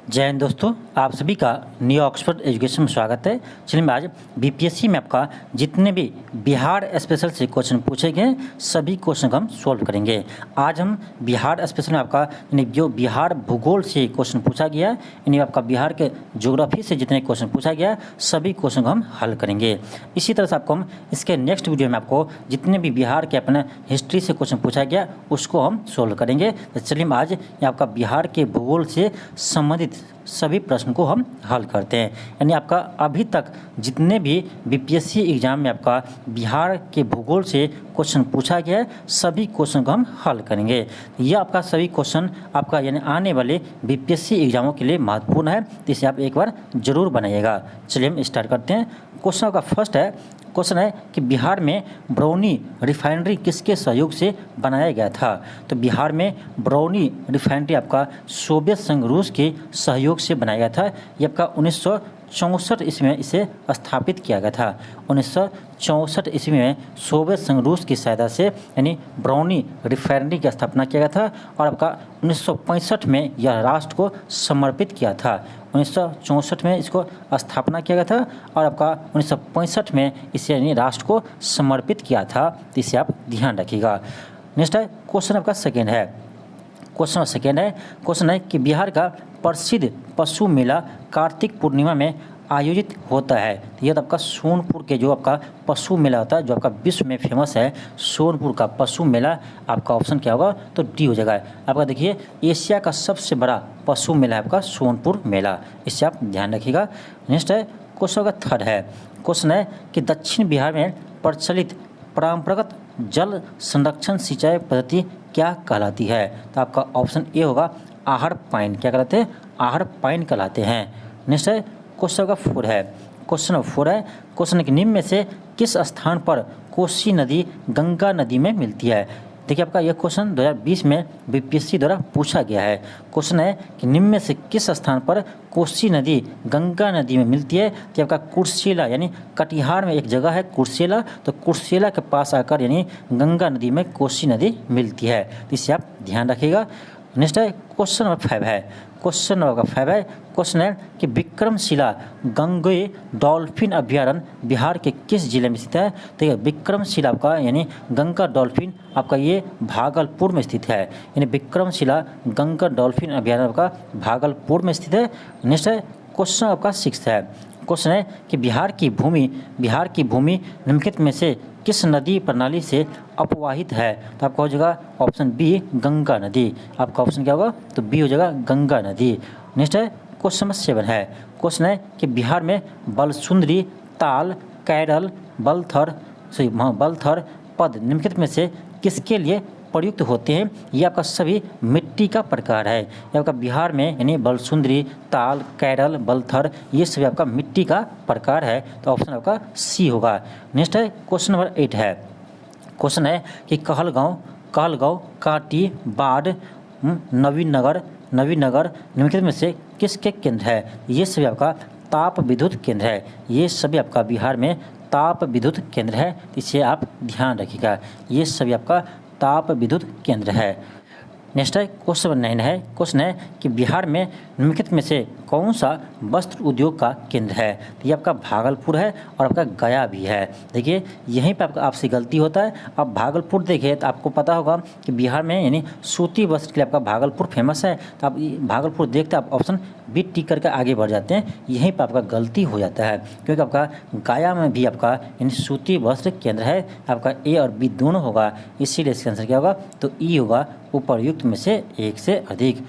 जय हिंद दोस्तों, आप सभी का न्यू ऑक्सफोर्ड एजुकेशन में स्वागत है। चलिए मैं आज बीपीएससी में आपका जितने भी बिहार स्पेशल से क्वेश्चन पूछे गए सभी क्वेश्चन को हम सॉल्व करेंगे। आज हम बिहार स्पेशल में आपका यानी जो बिहार भूगोल से क्वेश्चन पूछा गया है, यानी आपका बिहार के ज्योग्राफी से जितने क्वेश्चन पूछा गया है सभी क्वेश्चन को हम हल करेंगे। इसी तरह से आपको हम इसके नेक्स्ट वीडियो में आपको जितने भी बिहार के अपने हिस्ट्री से क्वेश्चन पूछा गया उसको हम सोल्व करेंगे। तो चलिए आज आपका बिहार के भूगोल से संबंधित सभी प्रश्न को हम हल करते हैं। यानी आपका अभी तक जितने भी बीपीएससी एग्जाम में आपका बिहार के भूगोल से क्वेश्चन पूछा गया है सभी क्वेश्चन को हम हल करेंगे। यह आपका सभी क्वेश्चन आपका यानी आने वाले बीपीएससी एग्जामों के लिए महत्वपूर्ण है, तो इसे आप एक बार जरूर बनाइएगा। चलिए हम स्टार्ट करते हैं। क्वेश्चन का फर्स्ट क्वेश्चन है कि बिहार में बरौनी रिफाइनरी किसके सहयोग से बनाया गया था। तो बिहार में बरौनी रिफाइनरी आपका सोवियत संघ रूस के सहयोग से बनाया गया था। ये आपका 1964 ईस्वी में इसे स्थापित किया गया था। 1964 ईस्वी में सोवियत संघ रूस की सहायता से यानी बरौनी रिफाइनरी की स्थापना किया गया था और आपका 1965 में यह राष्ट्र को समर्पित किया था। 1964 में इसको स्थापना किया गया था और आपका 1965 में इसे यानी राष्ट्र को समर्पित किया था। तो इसे आप ध्यान रखिएगा। नेक्स्ट है क्वेश्चन आपका सेकेंड है कि बिहार का प्रसिद्ध पशु मेला कार्तिक पूर्णिमा में आयोजित होता है। तो यह आपका सोनपुर के जो आपका पशु मेला होता है जो आपका विश्व में फेमस है, सोनपुर का पशु मेला। आपका ऑप्शन क्या होगा तो डी हो जाएगा। आपका देखिए एशिया का सबसे बड़ा पशु मेला है आपका सोनपुर मेला, इससे आप ध्यान रखिएगा। नेक्स्ट है क्वेश्चन का थर्ड क्वेश्चन है कि दक्षिण बिहार में प्रचलित परंपरागत जल संरक्षण सिंचाई पद्धति क्या कहलाती है। तो आपका ऑप्शन ए होगा आहड़ पाइन। क्या कहलाते हैं? आहड़ पाइन कहलाते हैं। नेक्स्ट है क्वेश्चन का फोर है क्वेश्चन कि निम्न में से किस स्थान पर कोसी नदी गंगा नदी में मिलती है। देखिए आपका यह क्वेश्चन 2020 में बीपीएससी द्वारा पूछा गया है। क्वेश्चन है कि निम्न में से किस स्थान पर कोसी नदी गंगा नदी में मिलती है। तो आपका कुर्सेला यानी कटिहार में एक जगह है कुर्सेला, तो कुर्सेला के पास आकर यानी गंगा नदी में कोसी नदी मिलती है। तो इसे आप ध्यान रखिएगा। नेक्स्ट है क्वेश्चन नंबर 5 है क्वेश्चन है कि विक्रमशिला गंगोई डॉल्फिन अभ्यारण्य बिहार के किस जिले में स्थित है। तो ये विक्रमशिला आपका यानी गंगा डॉल्फिन आपका ये भागलपुर में स्थित है। यानी विक्रमशिला गंगा डॉल्फिन अभ्यारण्य आपका भागलपुर में स्थित है। नेक्स्ट है क्वेश्चन आपका 6 क्वेश्चन है कि बिहार की भूमि निम्नलिखित में से किस नदी प्रणाली से अपवाहित है। तो आपका हो जाएगा ऑप्शन बी गंगा नदी। आपका ऑप्शन क्या होगा तो बी हो जाएगा गंगा नदी। नेक्स्ट है क्वेश्चन नंबर 7 क्वेश्चन है कि बिहार में बलसुंदरी, ताल, कैरल, बलथर पद निम्नलिखित में से किसके लिए प्रयुक्त होते हैं। ये आपका सभी मिट्टी का प्रकार है। ये आपका बिहार में यानी बलसुंदरी, ताल, कैरल, बलथर ये सभी आपका मिट्टी का प्रकार है। तो ऑप्शन आपका सी होगा। नेक्स्ट है क्वेश्चन नंबर 8 क्वेश्चन है कि कहलगांव, काटी, बाढ़, नवीनगर निम्नलिखित में से किसके केंद्र है। ये सभी आपका ताप विद्युत केंद्र है। ये सभी आपका बिहार में ताप विद्युत केंद्र है, इसे आप ध्यान रखिएगा। ये सभी आपका ताप विद्युत केंद्र है। नेक्स्ट है क्वेश्चन नंबर 9 क्वेश्चन है कि बिहार में निम्नलिखित में से कौन सा वस्त्र उद्योग का केंद्र है। तो ये आपका भागलपुर है और आपका गया भी है। देखिए यहीं पे आपसे गलती होता है। आप भागलपुर देखिए तो आपको पता होगा कि बिहार में यानी सूती वस्त्र के लिए आपका भागलपुर फेमस है। तो आप भागलपुर देखते आप ऑप्शन बी टिक करके आगे बढ़ जाते हैं, यहीं पर आपका गलती हो जाता है क्योंकि आपका गया में भी आपका यानी सूती वस्त्र केंद्र है। आपका ए और बी दोनों होगा, इसीलिए इसका आंसर क्या होगा तो ई होगा उपर्युक्त में से एक से अधिक।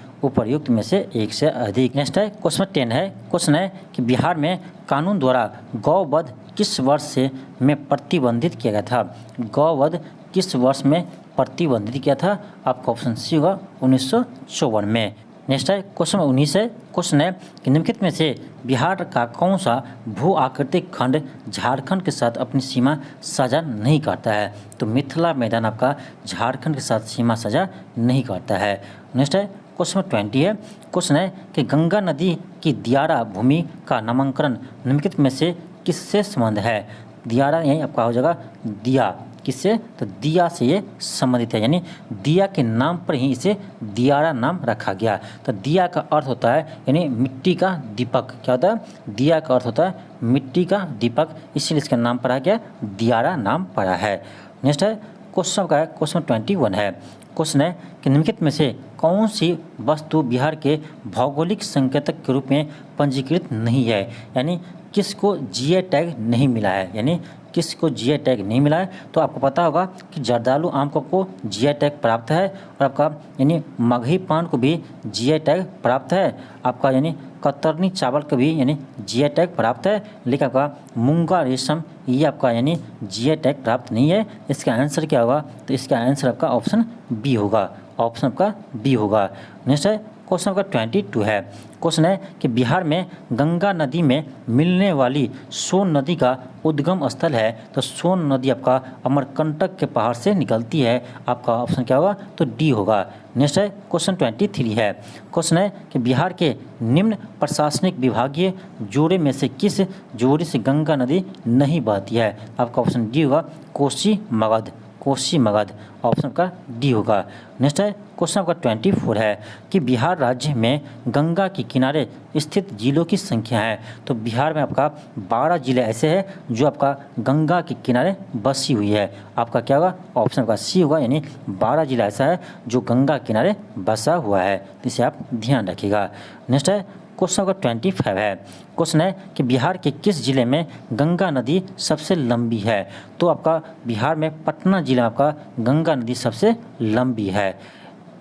नेक्स्ट है क्वेश्चन 10 क्वेश्चन है कि बिहार में कानून द्वारा गौवध किस वर्ष में प्रतिबंधित किया गया था। गौवध किस वर्ष में प्रतिबंधित किया था। आपका ऑप्शन सी होगा 1954 में। नेक्स्ट है क्वेश्चन 19 क्वेश्चन है कि निम्नलिखित में से बिहार का कौन सा भू आकृतिक खंड झारखंड के साथ अपनी सीमा साझा नहीं करता है। तो मिथिला मैदान आपका झारखंड के साथ सीमा साझा नहीं करता है। नेक्स्ट है क्वेश्चन 20 क्वेश्चन है कि गंगा नदी की दियारा भूमि का नामकरण निम्नलिखित में से किससे संबंध है। दियारा यही आपका हो जाएगा दिया। किससे, तो दिया से ये संबंधित है, यानी दिया के नाम पर ही इसे दियारा नाम रखा गया। तो दिया का अर्थ होता है यानी मिट्टी का दीपक। क्या होता है, दिया का अर्थ होता है मिट्टी का दीपक, इसीलिए इसका नाम पड़ा गया दियारा नाम पड़ा है। नेक्स्ट है क्वेश्चन का है, क्वेश्चन 21 है। क्वेश्चन है कि निम्नलिखित में से कौन सी वस्तु बिहार के भौगोलिक संकेतक के रूप में पंजीकृत नहीं है, यानी किसको जीआई टैग नहीं मिला है, यानी किसको जीआई टैग नहीं मिला है। तो आपको पता होगा कि जर्दालू आम को जीआई टैग प्राप्त है, और आपका यानी मगही पान को भी जीआई टैग प्राप्त है, आपका यानी कतरनी चावल का भी यानी जीआई टैग प्राप्त है, लेकिन आपका मूंगा रेशम ये आपका यानी जीआई टैग प्राप्त नहीं है। इसका आंसर क्या होगा, तो इसका आंसर आपका ऑप्शन बी होगा, ऑप्शन आपका बी होगा। नेक्स्ट है क्वेश्चन आपका 22 है। क्वेश्चन है कि बिहार में गंगा नदी में मिलने वाली सोन नदी का उद्गम स्थल है, तो सोन नदी आपका अमरकंटक के पहाड़ से निकलती है, आपका ऑप्शन क्या होगा, तो डी होगा। नेक्स्ट है क्वेश्चन 23 है। क्वेश्चन है कि बिहार के निम्न प्रशासनिक विभागीय जोड़े में से किस जोड़े से गंगा नदी नहीं बहती है, आपका ऑप्शन डी होगा, कोसी मगध, कोसी मगध, ऑप्शन का डी होगा। नेक्स्ट है क्वेश्चन आपका 24 है कि बिहार राज्य में गंगा के किनारे स्थित जिलों की संख्या है, तो बिहार में आपका 12 जिले ऐसे हैं जो आपका गंगा के किनारे बसी हुई है, आपका क्या होगा, ऑप्शन का सी होगा, यानी 12 जिला ऐसा है जो गंगा के किनारे बसा हुआ है, तो इसे आप ध्यान रखिएगा। नेक्स्ट है क्वेश्चन का 25 है। क्वेश्चन है कि बिहार के किस जिले में गंगा नदी सबसे लंबी है, तो आपका बिहार में पटना जिले में आपका गंगा नदी सबसे लंबी है।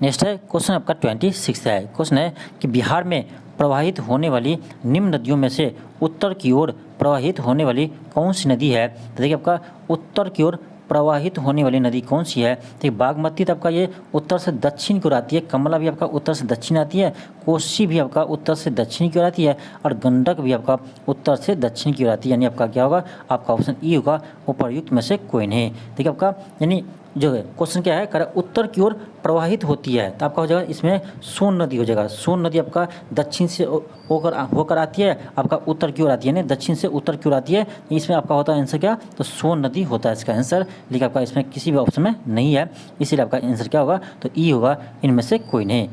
नेक्स्ट है क्वेश्चन आपका 26 है। क्वेश्चन है कि बिहार में प्रवाहित होने वाली निम्न नदियों में से उत्तर की ओर प्रवाहित होने वाली कौन सी नदी है, तो देखिए आपका उत्तर की ओर प्रवाहित होने वाली नदी कौन सी है, तो बागमती तो आपका ये उत्तर से दक्षिण की ओर आती है, कमला भी आपका उत्तर से दक्षिण आती है, कोसी भी आपका उत्तर से दक्षिण की ओर आती है, और गंडक भी आपका उत्तर से दक्षिण की ओर आती है, यानी आपका क्या होगा, आपका ऑप्शन ई होगा, उपर्युक्त में से कोई नहीं। देखिए आपका यानी जो है क्वेश्चन क्या है, कर उत्तर की ओर प्रवाहित होती है, तो आपका हो जाएगा इसमें सोन नदी हो जाएगा। सोन नदी आपका दक्षिण से होकर आती है, आपका उत्तर की ओर आती है, यानी दक्षिण से उत्तर की ओर आती है, इसमें आपका होता है आंसर क्या, तो सोन नदी होता है इसका आंसर, लेकिन आपका इसमें किसी भी ऑप्शन में नहीं है, इसीलिए आपका आंसर क्या होगा, तो ई होगा, इनमें से कोई नहीं।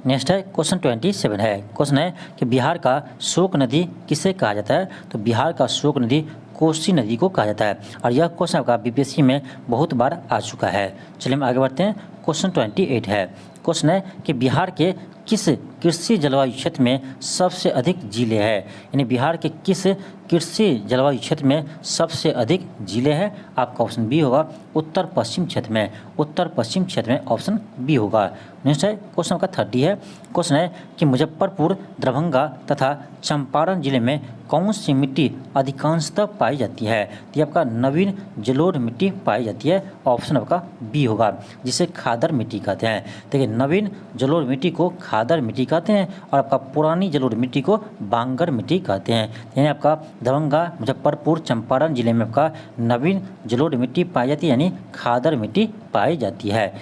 नेक्स्ट है क्वेश्चन 27 है। क्वेश्चन है कि बिहार का शोक नदी किसे कहा जाता है, तो बिहार का शोक नदी कोसी नदी को कहा जाता है, और यह क्वेश्चन आपका बीपीएससी में बहुत बार आ चुका है। चलिए हम आगे बढ़ते हैं। क्वेश्चन 28 है। क्वेश्चन है कि बिहार के किस कृषि जलवायु क्षेत्र में सबसे अधिक जिले हैं, यानी बिहार के किस कृषि जलवायु क्षेत्र में सबसे अधिक जिले हैं, आपका ऑप्शन बी होगा, उत्तर पश्चिम क्षेत्र में, उत्तर पश्चिम क्षेत्र में ऑप्शन बी होगा। नेक्स्ट है क्वेश्चन का 30 है। क्वेश्चन है कि मुजफ्फरपुर, दरभंगा तथा चंपारण जिले में कौन सी मिट्टी अधिकांशतः पाई जाती है, तो ये आपका नवीन जलोढ़ मिट्टी पाई जाती है, ऑप्शन आपका बी होगा, जिसे खादर मिट्टी कहते हैं। देखिए नवीन जलोढ़ मिट्टी को खादर मिट्टी कहते हैं, और आपका पुरानी जलोढ़ मिट्टी को बांगर मिट्टी कहते हैं, यानी आपका दरभंगा, मुजफ्फरपुर, चंपारण जिले में आपका नवीन जलोढ़ मिट्टी पाई जाती है, यानी खादर मिट्टी पाई जाती है।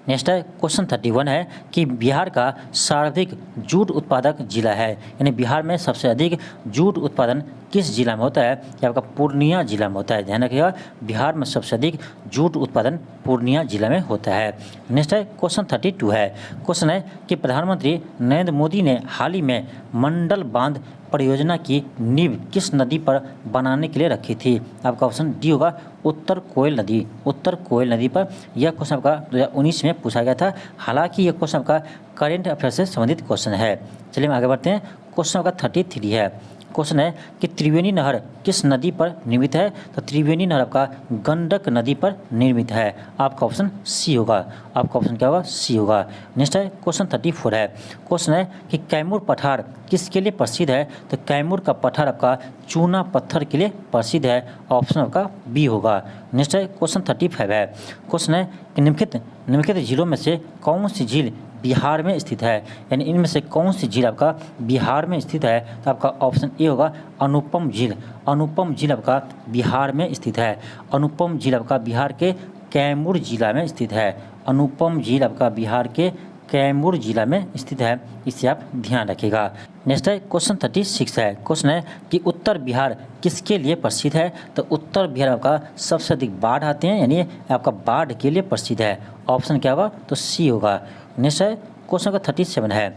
नेक्स्ट है क्वेश्चन 31 है कि बिहार का सर्वाधिक जूट उत्पादक जिला है, यानी बिहार में सबसे अधिक जूट उत्पादन किस जिला में होता है, ये आपका पूर्णिया जिला में होता है, ध्यान रखिएगा, बिहार में सबसे अधिक जूट उत्पादन पूर्णिया जिला में होता है। नेक्स्ट है क्वेश्चन 32 है। क्वेश्चन है कि प्रधानमंत्री नरेंद्र मोदी ने हाल ही में मंडल बांध परियोजना की नींव किस नदी पर बनाने के लिए रखी थी, आपका ऑप्शन डी होगा, उत्तर कोयल नदी, उत्तर कोयल नदी पर। यह क्वेश्चन आपका 2019 में पूछा गया था, हालांकि यह क्वेश्चन आपका करेंट अफेयर से संबंधित क्वेश्चन है। चलिए हम आगे बढ़ते हैं। क्वेश्चन आपका 33 है। क्वेश्चन है कि त्रिवेणी नहर किस नदी पर निर्मित है, तो त्रिवेणी नहर आपका गंडक नदी पर निर्मित है, आपका ऑप्शन सी होगा, आपका ऑप्शन क्या होगा, सी होगा। नेक्स्ट है क्वेश्चन 34 है। क्वेश्चन है कि कैमूर पठार किसके लिए प्रसिद्ध है, तो कैमूर का पठार आपका चूना पत्थर के लिए प्रसिद्ध है, ऑप्शन आपका बी होगा। नेक्स्ट है क्वेश्चन 35 है। क्वेश्चन है कि निम्नलिखित झीलों में से कौन सी झील बिहार में स्थित है, यानी इनमें से कौन सी झील आपका बिहार में स्थित है, तो आपका ऑप्शन ए होगा, अनुपम झील। अनुपम झील आपका बिहार में स्थित है, अनुपम झील आपका बिहार के कैमूर जिला में स्थित है, अनुपम झील आपका बिहार के कैमूर जिला में स्थित है, इसे आप ध्यान रखिएगा। नेक्स्ट है क्वेश्चन 36 है। क्वेश्चन है कि उत्तर बिहार किसके लिए प्रसिद्ध है? तो उत्तर बिहार आपका सबसे अधिक बाढ़ आते हैं, यानी आपका बाढ़ के लिए प्रसिद्ध है। ऑप्शन क्या होगा? तो सी होगा। नेक्स्ट है क्वेश्चन का 37 है।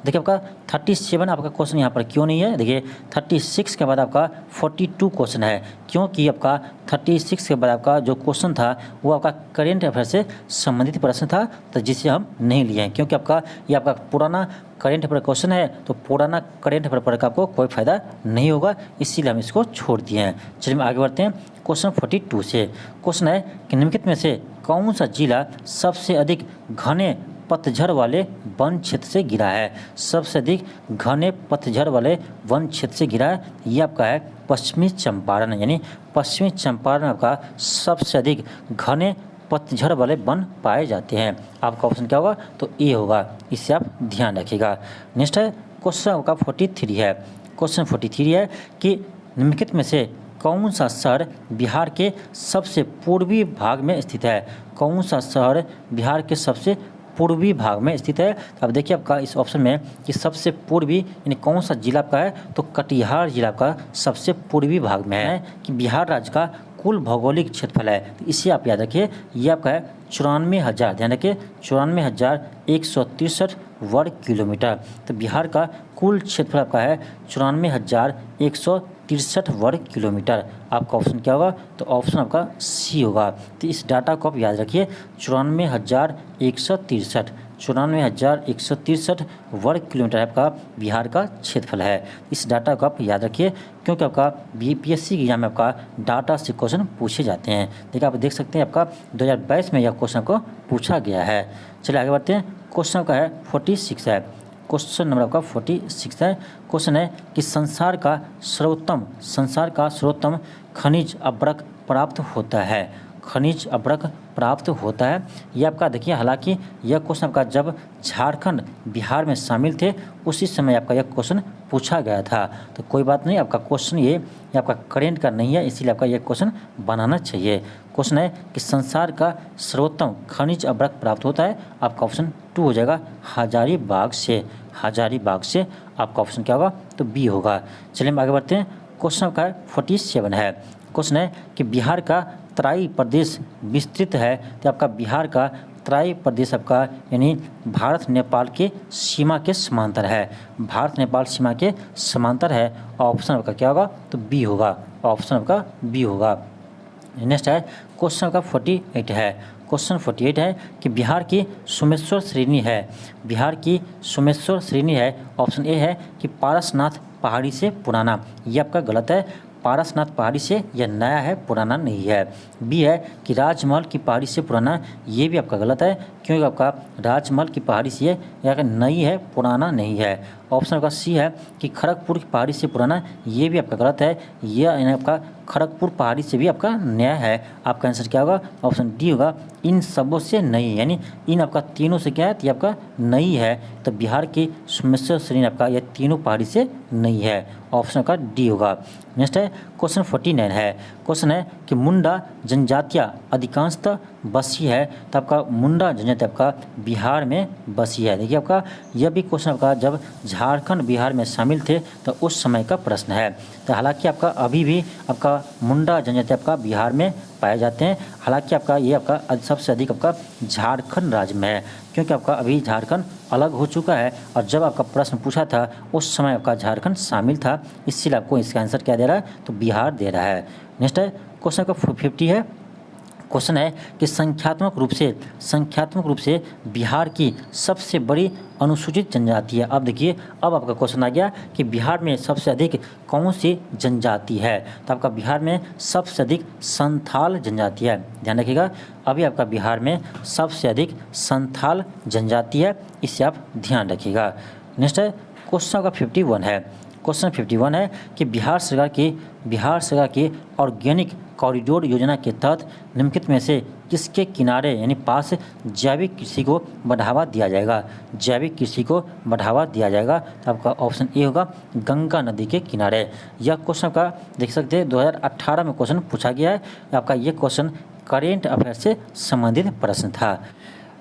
देखिए आपका 37 आपका क्वेश्चन यहाँ पर क्यों नहीं है? देखिए 36 के बाद आपका 42 क्वेश्चन है, क्योंकि आपका 36 के बाद आपका जो क्वेश्चन था वो आपका करेंट अफेयर से संबंधित प्रश्न था, तो जिसे हम नहीं लिए हैं, क्योंकि आपका ये आपका पुराना करेंट अफेयर क्वेश्चन है, तो पुराना करेंट अफेयर पढ़ कर आपको कोई फायदा नहीं होगा, इसीलिए हम इसको छोड़ दिए हैं। चलिए हम आगे बढ़ते हैं क्वेश्चन 42 से। क्वेश्चन है कि निम्नलिखित में से कौन सा जिला सबसे अधिक घने पतझड़ वाले वन क्षेत्र से घिरा है? सबसे अधिक घने पतझड़ वाले वन क्षेत्र से घिरा है, ये आपका है पश्चिमी चंपारण, यानी पश्चिमी चंपारण आपका सबसे अधिक घने पतझड़ वाले वन पाए जाते हैं। आपका ऑप्शन क्या होगा? तो ए होगा, इससे आप ध्यान रखिएगा। नेक्स्ट है क्वेश्चन आपका 43 है। क्वेश्चन 43 है कि निम्नलिखित में से कौन सा शहर बिहार के सबसे पूर्वी भाग में स्थित है? कौन सा शहर बिहार के सबसे पूर्वी भाग में स्थित है? अब देखिए आपका इस ऑप्शन में कि सबसे पूर्वी यानी कौन सा जिला आपका है? तो कटिहार जिला का सबसे पूर्वी भाग में है कि बिहार राज्य का कुल भौगोलिक क्षेत्रफल है, तो इसे आप याद रखिए, ये आपका है 94,000, ध्यान रखिए 94,163 वर्ग किलोमीटर। तो बिहार का कुल क्षेत्रफल आपका है 94,163 वर्ग किलोमीटर। आपका ऑप्शन क्या होगा? तो ऑप्शन आपका सी होगा। तो इस डाटा को आप याद रखिए 94,163 वर्ग किलोमीटर आपका बिहार का क्षेत्रफल है। इस डाटा को आप याद रखिए, क्योंकि आपका बीपीएससी के एग्जाम में आपका डाटा से क्वेश्चन पूछे जाते हैं। देखिए आप देख सकते हैं आपका 2022 में यह क्वेश्चन को पूछा गया है। चलिए आगे बढ़ते हैं। क्वेश्चन का है 46 है। क्वेश्चन नंबर आपका 46 है। क्वेश्चन है कि संसार का सर्वोत्तम खनिज अभ्रक प्राप्त होता है। खनिज अभ्रक प्राप्त होता है, यह आपका देखिए, हालांकि यह क्वेश्चन आपका जब झारखंड बिहार में शामिल थे उसी समय आपका यह क्वेश्चन पूछा गया था, तो कोई बात नहीं, आपका क्वेश्चन ये आपका करेंट का नहीं है, इसीलिए आपका यह क्वेश्चन बनाना चाहिए। क्वेश्चन है कि संसार का सर्वोत्तम खनिज अभ्रक प्राप्त होता है, आपका ऑप्शन 2 हो जाएगा, हजारीबाग से। हजारीबाग से आपका ऑप्शन क्या होगा? तो बी होगा। चलिए हम आगे बढ़ते हैं। क्वेश्चन का 47 है। क्वेश्चन है कि बिहार का तराई प्रदेश विस्तृत है, तो आपका बिहार का तराई प्रदेश आपका यानी भारत नेपाल के सीमा के समांतर है। भारत नेपाल सीमा के समांतर है, ऑप्शन आपका क्या होगा? तो बी होगा। ऑप्शन आपका बी होगा। नेक्स्ट है क्वेश्चन का 48 है। क्वेश्चन 48 है कि बिहार की सोमेश्वर श्रेणी है। बिहार की सोमेश्वर श्रेणी है, ऑप्शन ए है कि पारसनाथ पहाड़ी से पुराना, ये आपका गलत है। पारसनाथ पहाड़ी से यह नया है, पुराना नहीं है। बी है कि राजमहल की पहाड़ी से पुराना, ये भी आपका गलत है, क्योंकि आपका राजमहल की पहाड़ी से यह नई है, पुराना नहीं है। ऑप्शन आपका सी है कि खड़गपुर की पहाड़ी से पुराना, ये भी आपका गलत है, यह आपका खड़गपुर पहाड़ी से भी आपका नया है। आपका आंसर क्या होगा? ऑप्शन डी होगा, इन सबों से नई, यानी इन आपका तीनों से क्या है? ये आपका नई है, तो बिहार की सोमेश्वर श्रेणी आपका यह तीनों पहाड़ी से नई है। ऑप्शन का डी होगा। नेक्स्ट है क्वेश्चन 49 है। क्वेश्चन है कि मुंडा जनजातियाँ अधिकांशतः बसी है, तो आपका मुंडा जनजाति आपका बिहार में बसी है। देखिए आपका यह भी क्वेश्चन आपका जब झारखंड बिहार में शामिल थे तो उस समय का प्रश्न है। तो हालांकि आपका अभी भी आपका मुंडा जनजाति आपका बिहार में पाए जाते हैं, हालांकि आपका ये आपका सबसे अधिक आपका झारखंड राज्य में है, क्योंकि आपका अभी झारखंड अलग हो चुका है, और जब आपका प्रश्न पूछा था उस समय आपका झारखंड शामिल था, इसलिए आपको इसका आंसर क्या दे रहा है? तो बिहार दे रहा है। नेक्स्ट है क्वेश्चन का 50 है। क्वेश्चन है कि संख्यात्मक रूप से बिहार की सबसे बड़ी अनुसूचित जनजाति है। अब देखिए, अब आपका क्वेश्चन आ गया कि बिहार में सबसे अधिक कौन सी जनजाति है? तो आपका बिहार में सबसे अधिक संथाल जनजाति है। ध्यान रखिएगा, अभी आपका बिहार में सबसे अधिक संथाल जनजाति है, इससे आप ध्यान रखिएगा। नेक्स्ट है क्वेश्चन का 51 है। क्वेश्चन 51 है कि बिहार सरकार की ऑर्गेनिक कॉरिडोर योजना के तहत निम्नलिखित में से किसके किनारे यानी पास जैविक कृषि को बढ़ावा दिया जाएगा? जैविक कृषि को बढ़ावा दिया जाएगा, तो आपका ऑप्शन ए होगा, गंगा नदी के किनारे। यह क्वेश्चन का देख सकते हैं 2018 में क्वेश्चन पूछा गया है। आपका ये क्वेश्चन करेंट अफेयर से संबंधित प्रश्न था।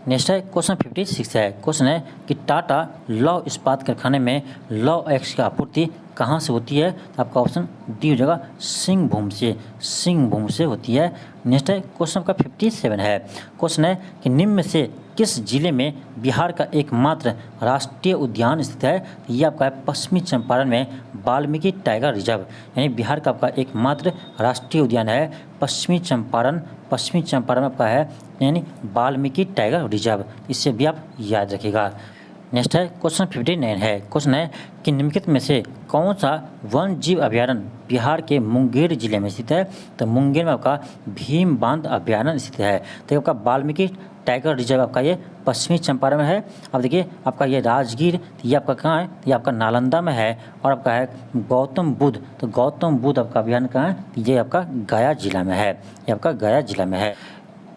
नेक्स्ट है क्वेश्चन 56 है। क्वेश्चन है कि टाटा लौह इस्पात कारखाने में लौह अयस्क की आपूर्ति कहाँ से होती है? तो आपका ऑप्शन डी हो जाएगा सिंहभूम से, सिंहभूम से होती है। नेक्स्ट है क्वेश्चन आपका 57 है। क्वेश्चन है कि निम्न में से किस जिले में बिहार का एकमात्र राष्ट्रीय उद्यान स्थित है? ये आपका है पश्चिमी चंपारण में वाल्मीकि टाइगर रिजर्व, यानी बिहार का आपका एकमात्र राष्ट्रीय उद्यान है पश्चिमी चंपारण। पश्चिमी चंपारण में आपका है यानी वाल्मीकि टाइगर रिजर्व, इससे भी आप याद रखिएगा। नेक्स्ट है क्वेश्चन 59 है। क्वेश्चन है कि निम्नलिखित में से कौन सा वन जीव अभयारण्य बिहार के मुंगेर जिले में स्थित है? तो मुंगेर में आपका भीम बांध अभयारण्य स्थित है। तो आपका वाल्मीकि टाइगर रिजर्व आपका ये पश्चिमी चंपारण में है। अब देखिए आपका ये राजगीर, ये आपका कहाँ है? ये आपका नालंदा में है। और आपका है गौतम बुद्ध, तो गौतम बुद्ध आपका अभयारण्य कहाँ है? ये आपका गया जिला में है, ये आपका गया जिला में है।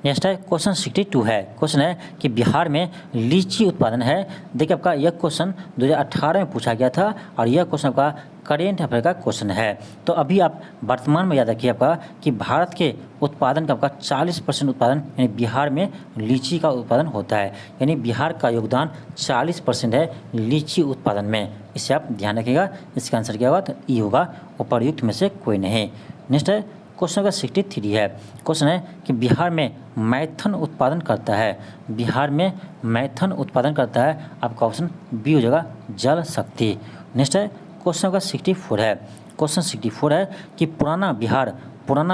नेक्स्ट है क्वेश्चन 62 है। क्वेश्चन है कि बिहार में लीची उत्पादन है। देखिए आपका यह क्वेश्चन 2018 में पूछा गया था और यह क्वेश्चन आपका करेंट अफेयर का क्वेश्चन है। तो अभी आप वर्तमान में याद रखिए आपका कि भारत के उत्पादन का आपका 40% उत्पादन यानी बिहार में लीची का उत्पादन होता है, यानी बिहार का योगदान 40% है लीची उत्पादन में। इसे आप ध्यान रखिएगा। इसका आंसर क्या होगा? तो ई होगा, उपर्युक्त में से कोई नहीं। नेक्स्ट है क्वेश्चन नंबर 63 है। क्वेश्चन है कि बिहार में मैथन उत्पादन करता है, बिहार में मैथन उत्पादन करता है, आपका ऑप्शन बी हो जाएगा जल शक्ति। नेक्स्ट है क्वेश्चन नंबर 64 है। क्वेश्चन 64 है कि पुराना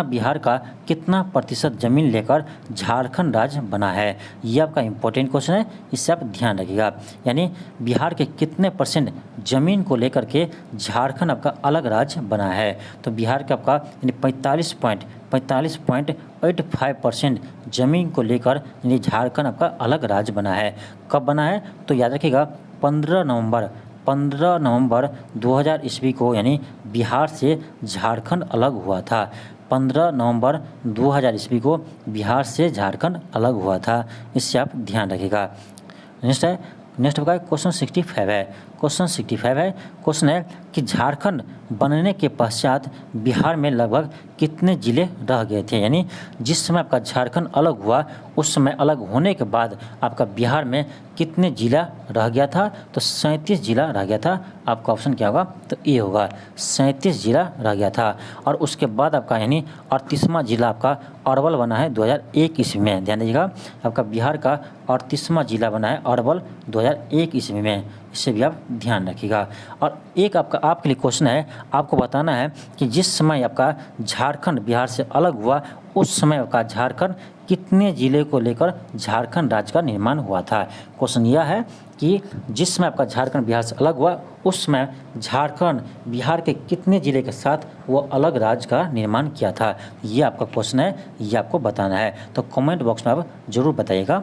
बिहार का कितना प्रतिशत जमीन लेकर झारखंड राज्य बना है? ये आपका इंपॉर्टेंट क्वेश्चन है, इससे आप ध्यान रखिएगा। यानी बिहार के कितने परसेंट जमीन को लेकर के झारखंड आपका अलग राज्य बना है? तो बिहार का आपका यानी 45.85% जमीन को लेकर यानी झारखंड आपका अलग राज्य बना है। कब बना है? तो याद रखिएगा 15 नवंबर 2000 ईस्वी को यानी बिहार से झारखंड अलग हुआ था। 15 नवंबर 2000 ईस्वी को बिहार से झारखंड अलग हुआ था, इससे आप ध्यान रखिएगा। नेक्स्ट आपका क्वेश्चन 65 है। क्वेश्चन 65 है। क्वेश्चन है कि झारखंड बनने के पश्चात बिहार में लगभग कितने ज़िले रह गए थे? यानी जिस समय आपका झारखंड अलग हुआ उस समय अलग होने के बाद आपका बिहार में कितने जिला रह गया था? तो 37 जिला रह गया था। आपका ऑप्शन क्या होगा? तो ये होगा 37 जिला रह गया था। और उसके बाद आपका यानी 38वां जिला आपका अरवल बना है 2001 ईस्वी में। ध्यान दीजिएगा, आपका बिहार का 38वां जिला बना है अरवल 2001 ईस्वी में, इससे भी आप ध्यान रखिएगा। और एक आपके लिए क्वेश्चन है, आपको बताना है कि जिस समय आपका झारखंड बिहार से अलग हुआ उस समय आपका झारखंड कितने जिले को लेकर झारखंड राज्य का निर्माण हुआ था। क्वेश्चन यह है कि जिस समय आपका झारखंड बिहार से अलग हुआ उस समय झारखंड बिहार के कितने जिले के साथ वो अलग राज्य का निर्माण किया था। ये आपका क्वेश्चन है, ये आपको बताना है, तो कमेंट बॉक्स में आप जरूर बताइएगा।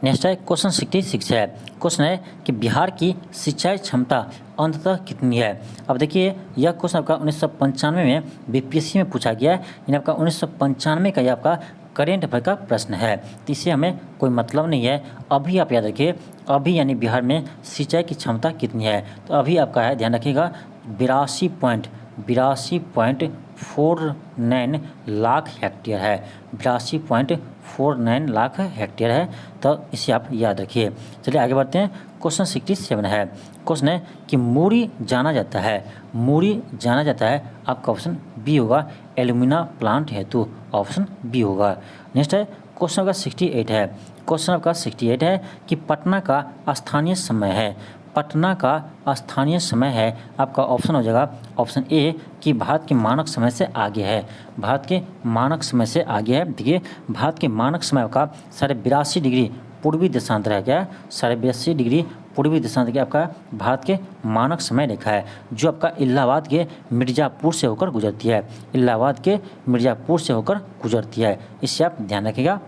नेक्स्ट है क्वेश्चन 66 है। क्वेश्चन है कि बिहार की सिंचाई क्षमता अंततः कितनी है? अब देखिए यह क्वेश्चन आपका 1995 में बीपीएससी में पूछा गया है, यानी आपका 1995 का यह आपका करेंट अफेयर का प्रश्न है, तो इससे हमें कोई मतलब नहीं है। अभी आप याद रखिए, अभी यानी बिहार में सिंचाई की क्षमता कितनी है? तो अभी आपका है, ध्यान रखिएगा 82.49 लाख हेक्टेयर है, 82.49 लाख हेक्टेयर है, तो इसे आप याद रखिए। चलिए आगे बढ़ते हैं। क्वेश्चन 67 है। क्वेश्चन है कि मूरी जाना जाता है, आपका ऑप्शन बी होगा एल्यूमिना प्लांट हेतु, ऑप्शन बी होगा। नेक्स्ट है क्वेश्चन आपका 68 है। क्वेश्चन आपका 68 है कि पटना का स्थानीय समय है, आपका ऑप्शन हो जाएगा ऑप्शन ए कि भारत के मानक समय से आगे है, देखिए भारत के मानक समय का 82.5 डिग्री पूर्वी देशांतर है, क्या 82.5 डिग्री पूर्वी देशांतर के आपका भारत के मानक समय रेखा है, जो आपका इलाहाबाद के मिर्ज़ापुर से होकर गुजरती है, इससे आप ध्यान रखिएगा।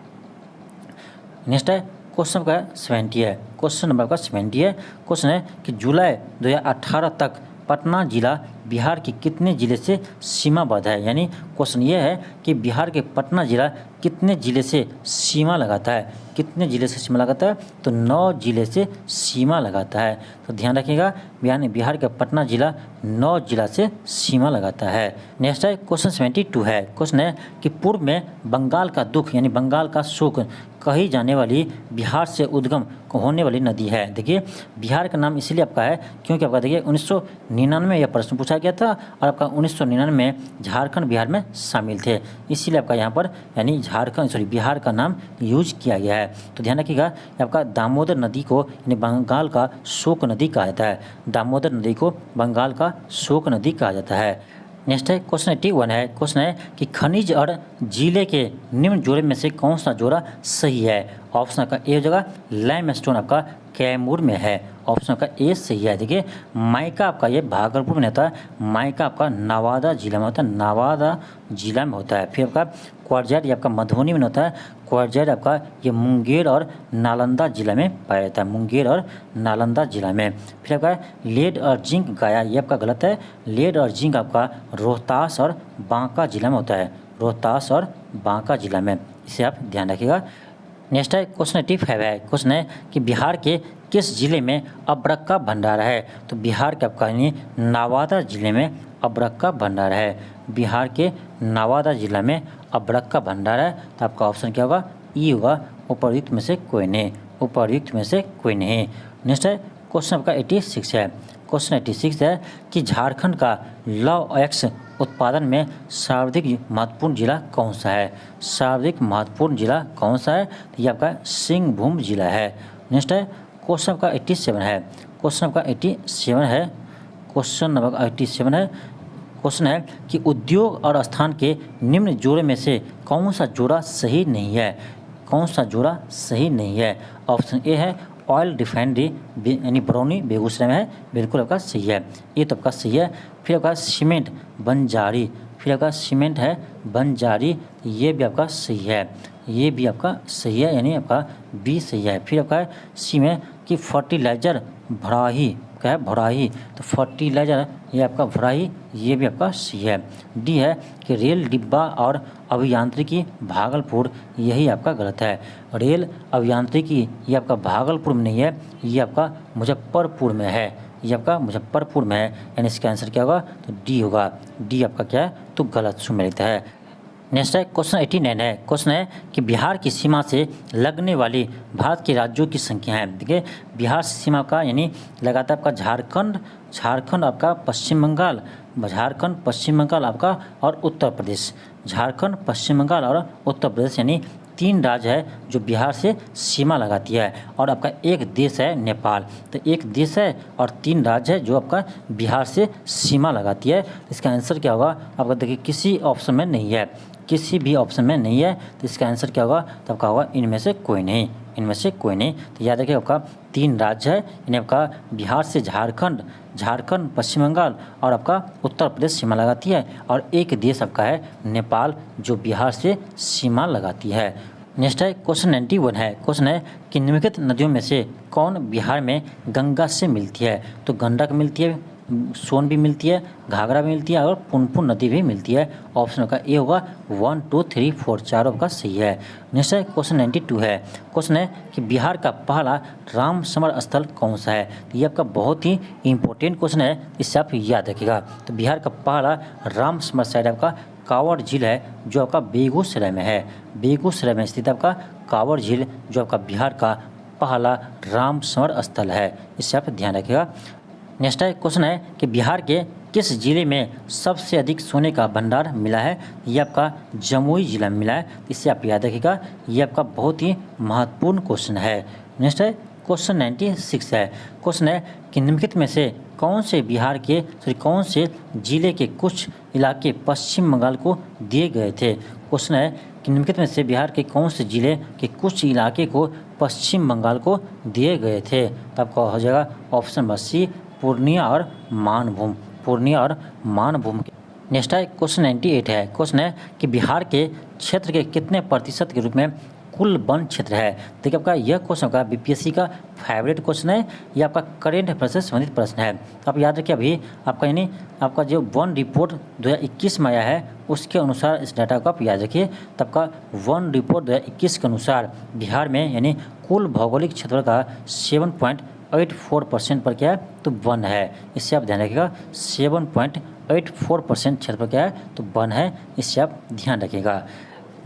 नेक्स्ट है क्वेश्चन का 70 है। क्वेश्चन नंबर का 70 है। क्वेश्चन है कि जुलाई 2018 तक पटना जिला बिहार के कितने ज़िले से सीमाबद्ध है? यानी क्वेश्चन ये है कि बिहार के पटना जिला कितने जिले से सीमा लगाता है? कितने जिले से सीमा लगाता है? तो 9 जिले से सीमा लगाता है। तो ध्यान रखिएगा, बिहार का पटना जिला 9 जिला से सीमा लगाता है। नेक्स्ट है क्वेश्चन 72 है। क्वेश्चन है कि पूर्व में बंगाल का दुख यानी बंगाल का शोक कही जाने वाली बिहार से उद्गम होने वाली नदी है। देखिए, बिहार का नाम इसलिए आपका है क्योंकि आपका देखिए 1999 यह प्रश्न पूछा गया था और आपका 1999 में झारखंड बिहार में शामिल थे, इसीलिए आपका यहाँ पर यानी बिहार का नाम यूज किया गया है। तो ध्यान रखिएगा, आपका दामोदर नदी को यानी बंगाल का शोक नदी कहा जाता है। दामोदर नदी को बंगाल का शोक नदी कहा जाता है। नेक्स्ट है क्वेश्चन 81 है। क्वेश्चन है कि खनिज और जिले के निम्न जोड़े में से कौन सा जोड़ा सही है? ऑप्शन का ए हो जाएगा लाइमस्टोन आपका कैमूर में है। ऑप्शन का ए सही है। देखिए, माइका आपका ये भागलपुर में होता है, माइका आपका नवादा जिला में होता है, नवादा जिला में होता है। फिर आपका क्वार्जाइट ये आपका मधुबनी में होता है, क्वार्जाइट आपका ये मुंगेर और नालंदा जिला में पाया जाता है, मुंगेर और नालंदा जिला में। फिर आपका लेड और जिंक गाया ये आपका गलत है, लेड और जिंक आपका रोहतास और बांका जिला में होता है, रोहतास और बांका जिला में, इसे आप ध्यान रखिएगा। नेक्स्ट है क्वेश्चन 85 है। क्वेश्चन है कि बिहार के किस जिले में अब्रक का भंडार है? तो बिहार के आपका यानी नवादा जिले में अब्रक का भंडार है, बिहार के नवादा जिला में अब्रक का भंडार है। तो आपका ऑप्शन क्या होगा? ई होगा, उपर्युक्त में से कोई नहीं, उपर्युक्त में से कोई नहीं। नेक्स्ट है क्वेश्चन आपका 86 है। क्वेश्चन 86 है कि झारखंड का लौह अयस्क उत्पादन में सर्वाधिक महत्वपूर्ण जिला कौन सा है? सर्वाधिक महत्वपूर्ण जिला कौन सा है? तो ये आपका सिंहभूम जिला है। नेक्स्ट है क्वेश्चन आपका 87 है। क्वेश्चन आपका 87 है। क्वेश्चन नंबर 87 है। क्वेश्चन है कि उद्योग और स्थान के निम्न जोड़े में से कौन सा जोड़ा सही नहीं है? कौन सा जोड़ा सही नहीं है? ऑप्शन ए है ऑयल रिफाइनरी यानी बरौनी बेगूसराय में है, बिल्कुल आपका सही है, ये तो आपका सही है। फिर आपका सीमेंट बंजारी, फिर आपका सीमेंट है बंजारी, ये भी आपका सही है, ये भी आपका सही है, यानी आपका बी सही है। फिर आपका सी में कि फर्टिलाइजर भराही, क्या है भराही, तो फर्टिलाइजर ये आपका भराही, ये भी आपका सही है। डी है कि रेल डिब्बा और अभियांत्रिकी भागलपुर, यही आपका गलत है। रेल अभियांत्रिकी ये आपका भागलपुर में नहीं है, ये आपका मुजफ्फरपुर में है, ये आपका मुजफ्फरपुर में है, यानी इसका आंसर क्या होगा? तो डी होगा, डी आपका क्या है? तो गलत सुमेलित है। नेक्स्ट है क्वेश्चन 89 है। क्वेश्चन है कि बिहार की सीमा से लगने वाली भारत के राज्यों की संख्या है। देखिए, बिहार सीमा का यानी लगाता है आपका झारखंड आपका पश्चिम बंगाल, झारखंड पश्चिम बंगाल आपका और उत्तर प्रदेश, झारखंड पश्चिम बंगाल और उत्तर प्रदेश, यानी 3 राज्य है जो बिहार से सीमा लगाती है। और आपका एक देश है नेपाल, तो एक देश है और 3 राज्य है जो आपका बिहार से सीमा लगाती है। इसका आंसर क्या होगा? आपका देखिए किसी ऑप्शन में नहीं है, किसी भी ऑप्शन में नहीं है, तो इसका आंसर क्या होगा? तो आपका होगा इनमें से कोई नहीं, इनमें से कोई नहीं। तो याद रखिए आपका 3 राज्य है, इन्हें आपका बिहार से झारखंड पश्चिम बंगाल और आपका उत्तर प्रदेश सीमा लगाती है, और एक देश आपका है नेपाल जो बिहार से सीमा लगाती है। नेक्स्ट है क्वेश्चन 91 है। क्वेश्चन है कि निम्नलिखित नदियों में से कौन बिहार में गंगा से मिलती है? तो गंडक मिलती है, सोन भी मिलती है, घाघरा भी मिलती है और पुनपुन नदी भी मिलती है। ऑप्शन का ए होगा 1 2 3 4 चारों का सही है। नेक्स्ट है क्वेश्चन 92 है। क्वेश्चन है कि बिहार का पहला राम समर स्थल कौन सा है? तो ये आपका बहुत ही इंपॉर्टेंट क्वेश्चन है, इससे आप याद रखिएगा। तो बिहार का पहला राम समर साइट आपका कांवड़ झील है जो आपका बेगूसराय में है, बेगूसराय में स्थित आपका कांवड़ झील जो आपका बिहार का पहला राम समर स्थल है, इससे आप ध्यान रखिएगा। नेक्स्ट है क्वेश्चन है कि बिहार के किस जिले में सबसे अधिक सोने का भंडार मिला है? ये आपका जमुई जिला में मिला है, इससे आप याद रखिएगा, ये आपका बहुत ही महत्वपूर्ण क्वेश्चन है। नेक्स्ट है क्वेश्चन 96 है। क्वेश्चन है कि निम्नलिखित में से कौन से जिले के कुछ इलाके पश्चिम बंगाल को दिए गए थे? क्वेश्चन है कि निम्नलिखित में से बिहार के कौन से जिले के कुछ इलाके को पश्चिम बंगाल को दिए गए थे? तो आपका हो जाएगा ऑप्शन नंबर सी पूर्णिया और मानभूम, पूर्णिया और मानभूम। नेक्स्ट है क्वेश्चन 98 है। क्वेश्चन है कि बिहार के क्षेत्र के कितने प्रतिशत के रूप में कुल वन क्षेत्र है। देखिए आपका यह क्वेश्चन आपका बीपीएससी का फेवरेट क्वेश्चन है, यह आपका करेंट अफेयर से संबंधित प्रश्न है। तो आप याद रखिए अभी आपका यानी आपका जो वन रिपोर्ट 2021 में आया है उसके अनुसार इस डाटा को आप याद रखिए। तब का वन रिपोर्ट 2021 के अनुसार बिहार में यानी कुल भौगोलिक क्षेत्र का 7.84% पर क्या है तो वन है। इससे आप ध्यान रखिएगा 7.84% क्षेत्र पर क्या है तो वन है, इससे आप ध्यान रखिएगा।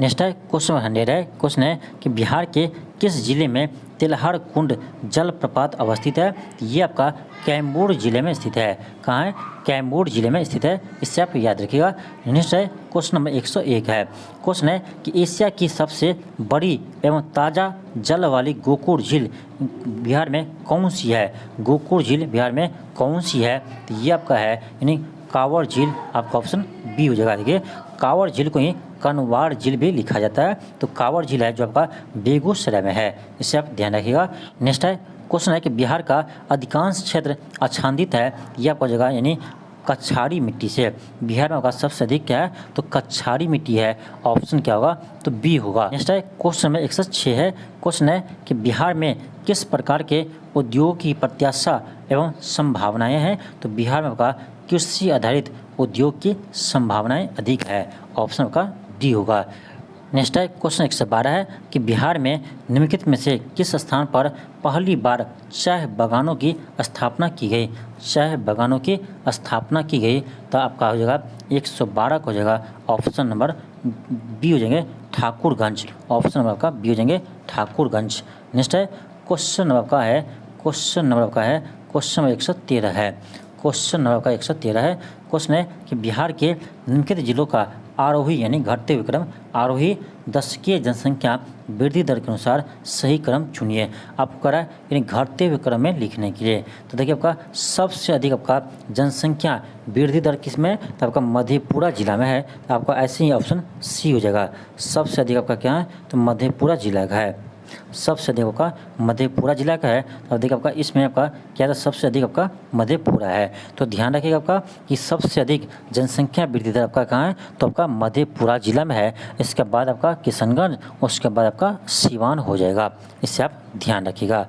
नेक्स्ट है क्वेश्चन 100 है। क्वेश्चन है कि बिहार के किस जिले में तेल्हार कुंड जलप्रपात अवस्थित है। ये आपका कैमूर जिले में स्थित है। कहाँ है? कैमूर जिले में स्थित है, इससे आप याद रखिएगा। नेक्स्ट है क्वेश्चन नंबर 101 है। क्वेश्चन है कि एशिया की सबसे बड़ी एवं ताज़ा जल वाली गोकुर झील बिहार में कौन सी है। गोकुर झील बिहार में कौन सी है? तो ये आपका है यानी कांवर झील, आपका ऑप्शन बी हो जाएगा। देखिए कांवर झील को ही कनवार झील भी लिखा जाता है, तो कांवर झील है जो आपका बेगूसराय में है, इससे आप ध्यान रखिएगा। नेक्स्ट है क्वेश्चन है कि बिहार का अधिकांश क्षेत्र आच्छादित है, यह आपको जगह यानी कछारी मिट्टी से। बिहार में आपका सबसे अधिक क्या है तो कछारी मिट्टी है, ऑप्शन क्या होगा तो बी होगा। नेक्स्ट है क्वेश्चन नंबर 106 है। क्वेश्चन है कि बिहार में किस प्रकार के उद्योग की प्रत्याशा एवं संभावनाएं हैं। तो बिहार में आपका कृषि आधारित उद्योग की संभावनाएं अधिक है, ऑप्शन का डी होगा। नेक्स्ट है क्वेश्चन 112 है कि बिहार में निम्नलिखित में से किस स्थान पर पहली बार चाय बागानों की स्थापना की गई। चाय बागानों की स्थापना की गई, तो आपका हो जाएगा 112 का हो जाएगा ऑप्शन नंबर बी हो जाएंगे ठाकुरगंज, ऑप्शन नंबर आपका बी हो जाएंगे ठाकुरगंज। नेक्स्ट है क्वेश्चन नंबर आपका है क्वेश्चन नंबर 113 है। क्वेश्चन नंबर का 113 है। क्वेश्चन है कि बिहार के निम्नलिखित जिलों का आरोही यानी घटते हुए क्रम, आरोही दशकीय जनसंख्या वृद्धि दर के अनुसार सही क्रम चुनिए। आपको कह रहा है यानी घटते हुए क्रम में लिखने के लिए। तो देखिए आपका सबसे अधिक आपका जनसंख्या वृद्धि दर किस में, तो आपका मधेपुरा जिला में है, तो आपका ऐसे ही ऑप्शन सी हो जाएगा। सबसे अधिक आपका क्या है तो मधेपुरा जिला का है, सबसे अधिक आपका मधेपुरा जिला का है। तो देखिए आपका इसमें आपका क्या था सबसे अधिक आपका मधेपुरा है। तो ध्यान रखिएगा आपका कि सबसे अधिक जनसंख्या वृद्धि दर आपका कहाँ है तो आपका मधेपुरा जिला में है। इसके बाद आपका किशनगंज, उसके बाद आपका सीवान हो जाएगा, इससे आप ध्यान रखिएगा।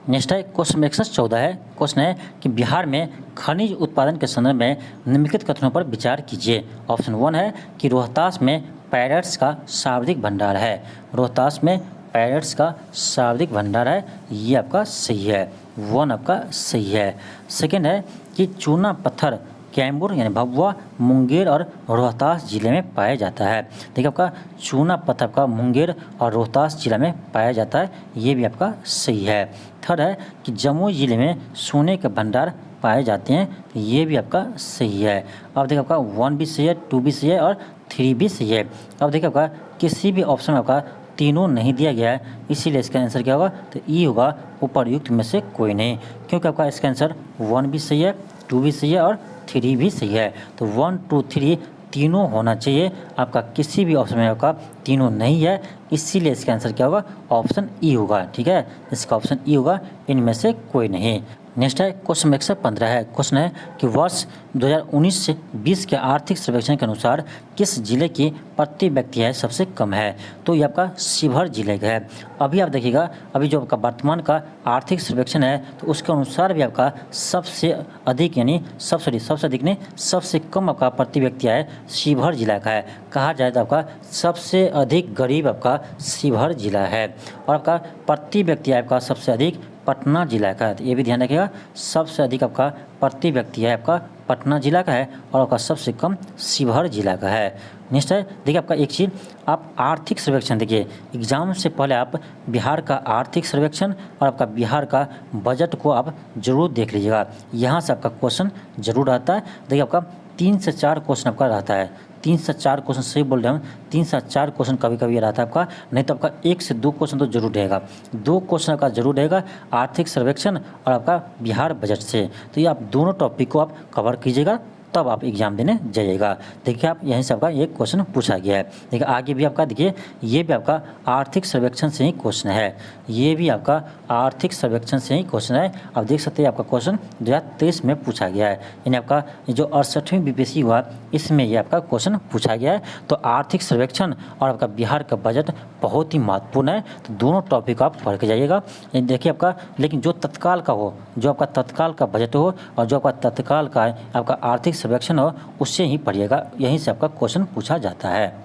नेक्स्ट है क्वेश्चन 114 है। क्वेश्चन है कि बिहार में खनिज उत्पादन के संदर्भ में निम्नलिखित कथनों पर विचार कीजिए। ऑप्शन 1 है कि रोहतास में पैरेट्स का सर्वाधिक भंडार है। रोहतास में पैरेट्स का सर्वाधिक भंडार है, ये आपका सही है, 1 आपका सही है। सेकेंड है कि चूना पत्थर कैमूर यानी भभुआ, मुंगेर और रोहतास जिले में पाया जाता है। देखिए आपका चूना पत्थर का मुंगेर और रोहतास जिला में पाया जाता है, ये भी आपका सही है। थर्ड है कि जमुई जिले में सोने के भंडार पाए जाते हैं, ये भी आपका सही है। अब देखिए आपका 1 भी सही है, 2 भी सही है और 3 भी सही है। अब देखिए आपका किसी भी ऑप्शन में आपका तीनों नहीं दिया गया है, इसीलिए इसका आंसर क्या होगा तो ई होगा, उपर्युक्त में से कोई नहीं, क्योंकि आपका इसका आंसर 1 भी सही है, 2 भी सही है और 3 भी सही है। तो 1, 2, 3 तीनों होना चाहिए, आपका किसी भी ऑप्शन में आपका तीनों नहीं है, इसीलिए इसका आंसर क्या होगा ऑप्शन ई होगा। ठीक है, इसका ऑप्शन ई होगा, इनमें से कोई नहीं। नेक्स्ट है क्वेश्चन 115 है। क्वेश्चन है कि वर्ष 2019 से 20 के आर्थिक सर्वेक्षण के अनुसार किस जिले की प्रति व्यक्ति आय सबसे कम है। तो ये आपका शिवहर जिले का है। अभी आप देखिएगा, अभी जो आपका वर्तमान का आर्थिक सर्वेक्षण है तो उसके अनुसार भी आपका सबसे अधिक यानी सबसे अधिक नहीं सबसे कम आपका प्रति व्यक्ति आय शिवहर जिला का है। कहा जाए तो आपका सबसे अधिक गरीब आपका शिवहर जिला है, और आपका प्रति व्यक्ति आय आपका सबसे अधिक पटना जिला का है। तो ये भी ध्यान रखिएगा, सबसे अधिक आपका प्रति व्यक्ति है आपका पटना जिला का है, और आपका सबसे कम शिवहर जिला का है। नेक्स्ट है देखिए आपका एक चीज़, आप आर्थिक सर्वेक्षण देखिए, एग्जाम से पहले आप बिहार का आर्थिक सर्वेक्षण और आपका बिहार का बजट को आप जरूर देख लीजिएगा, यहाँ से आपका क्वेश्चन जरूर आता है। देखिए आपका 3 से 4 क्वेश्चन आपका रहता है, 3 से 4 क्वेश्चन सही बोल रहे हैं, 3 से 4 क्वेश्चन कभी कभी रहता है आपका, नहीं तो आपका 1 से 2 क्वेश्चन तो जरूर रहेगा, 2 क्वेश्चन आपका जरूर रहेगा आर्थिक सर्वेक्षण और आपका बिहार बजट से। तो ये आप दोनों टॉपिक को आप कवर कीजिएगा, तब आप एग्ज़ाम देने जाइएगा। देखिए आप यहीं से आपका ये क्वेश्चन पूछा गया है। देखिए आगे भी आपका देखिए ये भी आपका आर्थिक सर्वेक्षण से ही क्वेश्चन है, ये भी आपका आर्थिक सर्वेक्षण से ही क्वेश्चन है। आप देख सकते हैं आपका क्वेश्चन 2023 में पूछा गया है, यानी आपका जो 68वीं बीपीएससी हुआ इसमें ये आपका क्वेश्चन पूछा गया है। तो आर्थिक सर्वेक्षण और आपका बिहार का बजट बहुत ही महत्वपूर्ण है, तो दोनों टॉपिक आप पढ़ के जाइएगा। देखिए आपका लेकिन जो तत्काल का हो, जो आपका तत्काल का बजट हो और जो आपका तत्काल का आपका आर्थिक सर्वेक्षण हो उससे ही पढ़िएगा, यहीं से आपका क्वेश्चन पूछा जाता है।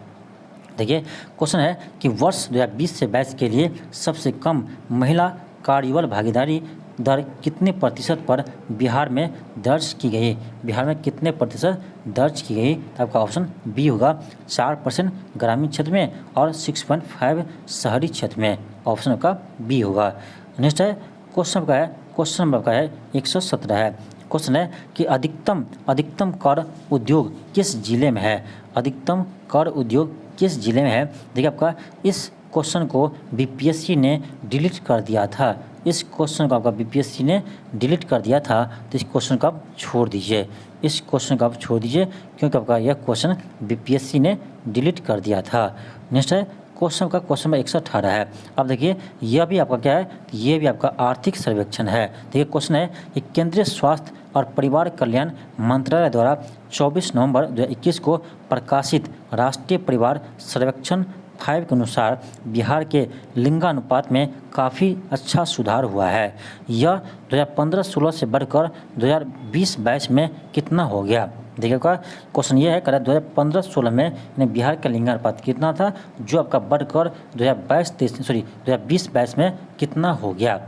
देखिए क्वेश्चन है कि वर्ष 2020 से 22 के लिए सबसे कम महिला कार्यबल भागीदारी दर कितने प्रतिशत पर बिहार में दर्ज की गई, बिहार में कितने प्रतिशत दर्ज की गई। तो आपका ऑप्शन बी होगा 4% ग्रामीण क्षेत्र में और 6.5 शहरी क्षेत्र में, ऑप्शन आपका बी होगा। नेक्स्ट है क्वेश्चन का है, क्वेश्चन नंबर का है 117 है। क्वेश्चन है कि अधिकतम कर उद्योग किस जिले में है, अधिकतम कर उद्योग किस जिले में है। देखिए आपका इस क्वेश्चन को बीपीएससी ने डिलीट कर दिया था, इस क्वेश्चन को आपका बीपीएससी ने डिलीट कर दिया था, तो इस क्वेश्चन को आप छोड़ दीजिए, इस क्वेश्चन को आप छोड़ दीजिए क्योंकि आपका यह क्वेश्चन बीपीएससी ने डिलीट कर दिया था। नेक्स्ट है क्वेश्चन का क्वेश्चन नंबर 118 है। अब देखिए यह भी आपका क्या है, ये भी आपका आर्थिक सर्वेक्षण है। देखिए क्वेश्चन है कि केंद्रीय स्वास्थ्य और परिवार कल्याण मंत्रालय द्वारा 24 नवंबर 2021 को प्रकाशित राष्ट्रीय परिवार सर्वेक्षण 5 के अनुसार बिहार के लिंगानुपात में काफ़ी अच्छा सुधार हुआ है। यह 2015-16 से बढ़कर 2020-22 में कितना हो गया। देखिएगा क्वेश्चन ये है, 2015-16 में बिहार का लिंगानुपात कितना था, जो आपका बढ़कर 2020-22 में कितना हो गया।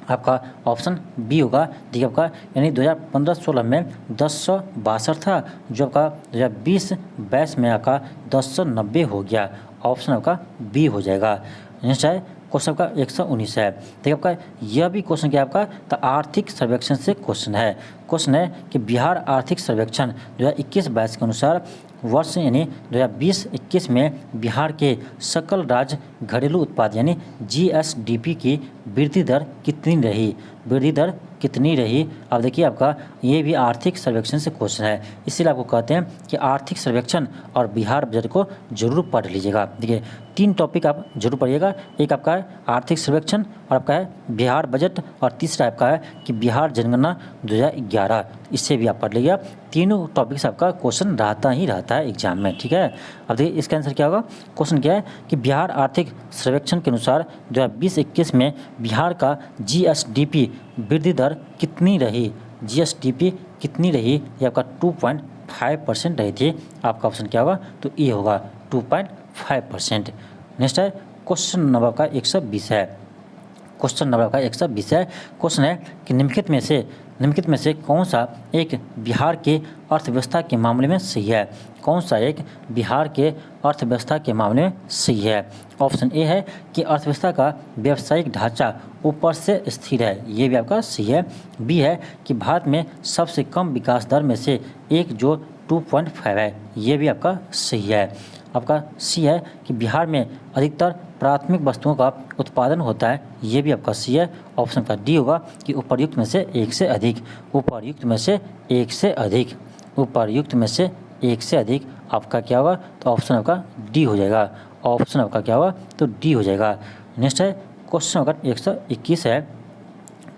आपका ऑप्शन बी होगा। देखिए आपका यानी 2015-16 में 1062 था, जो आपका 2020-22 में आपका 1090 हो गया, ऑप्शन आपका बी हो जाएगा। नेक्स्ट है क्वेश्चन आपका 119 है। देखिए आपका यह भी क्वेश्चन क्या है आपका, तो आर्थिक सर्वेक्षण से क्वेश्चन है। क्वेश्चन है कि बिहार आर्थिक सर्वेक्षण 2021-22 के अनुसार वर्ष यानी 2020-21 में बिहार के सकल राज्य घरेलू उत्पाद यानी जीएसडीपी की वृद्धि दर कितनी रही, वृद्धि दर कितनी रही। अब देखिए आपका ये भी आर्थिक सर्वेक्षण से क्वेश्चन है, इसीलिए आपको कहते हैं कि आर्थिक सर्वेक्षण और बिहार बजट को जरूर पढ़ लीजिएगा। देखिए 3 टॉपिक आप जरूर पढ़िएगा, एक आपका है आर्थिक सर्वेक्षण और आपका है बिहार बजट और तीसरा आपका है कि बिहार जनगणना 2011, इससे भी आप पढ़ लीजिएगा। तीनों टॉपिक से आपका क्वेश्चन रहता ही रहता है एग्जाम में, ठीक है। अब देखिए इसका आंसर क्या होगा। क्वेश्चन क्या है कि बिहार आर्थिक सर्वेक्षण के अनुसार 2020-21 में बिहार का जीएसडीपी वृद्धि दर कितनी रही, जीएसडीपी कितनी रही, ये आपका 2.5% रही थी। आपका ऑप्शन क्या होगा, तो ये होगा 2.5%। नेक्स्ट है क्वेश्चन नंबर का 120 है। क्वेश्चन नंबर का 120 है। क्वेश्चन है कि निम्नलिखित में से कौन सा एक बिहार के अर्थव्यवस्था के मामले में सही है, कौन सा एक बिहार के अर्थव्यवस्था के मामले में सही है। ऑप्शन ए है कि अर्थव्यवस्था का व्यावसायिक ढांचा ऊपर से स्थिर है, ये भी आपका सही है। बी है कि भारत में सबसे कम विकास दर में से एक जो 2.5 है, ये भी आपका सही है। आपका सी है कि बिहार में अधिकतर प्राथमिक वस्तुओं का उत्पादन होता है, ये भी आपका सी है। ऑप्शन का डी होगा कि उपर्युक्त में से एक से अधिक, उपर्युक्त में से एक से अधिक, उपर्युक्त में से एक से अधिक आपका क्या होगा, तो ऑप्शन आपका डी हो जाएगा, ऑप्शन आपका क्या होगा, तो डी हो जाएगा। नेक्स्ट है क्वेश्चन अगर 121 है।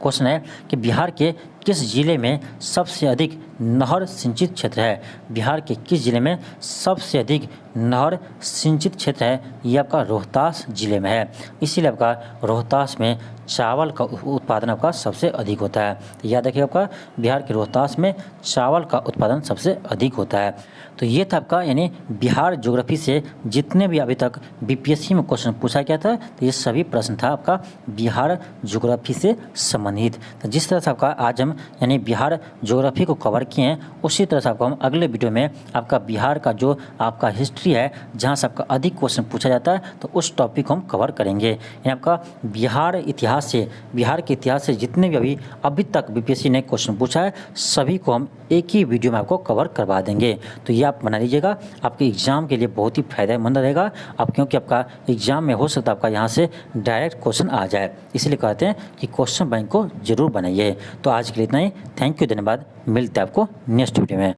क्वेश्चन है कि बिहार के किस जिले में सबसे अधिक नहर सिंचित क्षेत्र है, बिहार के किस जिले में सबसे अधिक नहर सिंचित क्षेत्र है, ये आपका रोहतास जिले में है। इसीलिए आपका रोहतास में चावल का उत्पादन आपका सबसे अधिक होता है। तो याद रखिए आपका बिहार के रोहतास में चावल का उत्पादन सबसे अधिक होता है। तो ये था आपका यानी बिहार ज्योग्राफी से जितने भी अभी तक बीपीएससी में क्वेश्चन पूछा गया था, तो ये सभी प्रश्न था आपका बिहार ज्योग्राफी से संबंधित। तो जिस तरह से आपका आज हम यानी बिहार ज्योग्राफी को कवर किए हैं, उसी तरह से आपको हम अगले वीडियो में आपका बिहार का जो आपका हिस्ट्री है, जहाँ से आपका अधिक क्वेश्चन पूछा जाता है, तो उस टॉपिक को हम कवर करेंगे। यानी आपका बिहार के इतिहास से जितने भी अभी तक बीपीएससी ने क्वेश्चन पूछा है, सभी को हम एक ही वीडियो में आपको कवर करवा देंगे। तो ये आप बना लीजिएगा, आपके एग्जाम के लिए बहुत ही फायदेमंद रहेगा। आप क्योंकि आपका एग्जाम में हो सकता है आपका यहाँ से डायरेक्ट क्वेश्चन आ जाए, इसलिए कहते हैं कि क्वेश्चन बैंक को जरूर बनाइए। तो आज के लिए इतना ही, थैंक यू, धन्यवाद। मिलते हैं आपको नेक्स्ट वीडियो में।